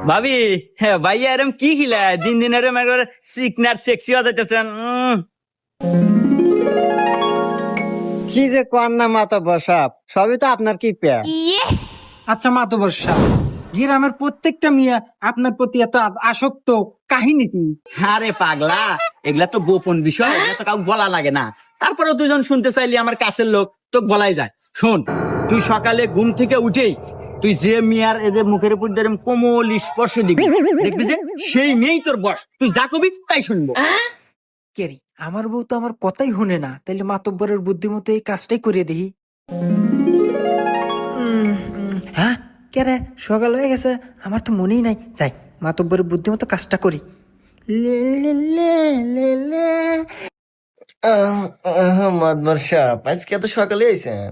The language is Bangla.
ভাবি, হ্যাঁ ভাইয়া এরম কি খিলা দিন দিন এরম একবার সিকনার সেক্সি হয়ে যাইতেছেন। কি যে কন্যা মাতা বসাব, সবই তো আপনার কি পেয়া। আচ্ছা মাতবর সাহেব, গ্রামের প্রত্যেকটা মিয়া আপনার প্রতি এত আসক্ত, কাহিনী কি? আরে পাগলা, এগুলা তো গোপন বিষয়, এগুলা তো কাউকে বলা লাগে না। তারপরে দুজন শুনতে চাইলি আমার কাছের লোক, তো বলাই যায়। শোন, তুই সকালে ঘুম থেকে উঠেই তুই যে মেয়ার এদের মুখের উপর দিয়ে এরম কোমল স্পর্শ দিবি, দেখবি যে সেই মেয়েই তোর বস। তুই যা কবি তাই শুনবো। কেরি, আমার বউ তো আমার কথাই শুনে না, তাইলে মাতব্বরের বুদ্ধিমতো এই কাজটাই করিয়ে দেখি। হ্যাঁ, কে রে, সকাল হয়ে গেছে, আমার তো মনেই নাই। যাই, মাতব্বরের বুদ্ধিমতো কাজটা করি। লে লে লে লে লে। মাদবর সাহেব, আজকে এত সকালে আইছেন?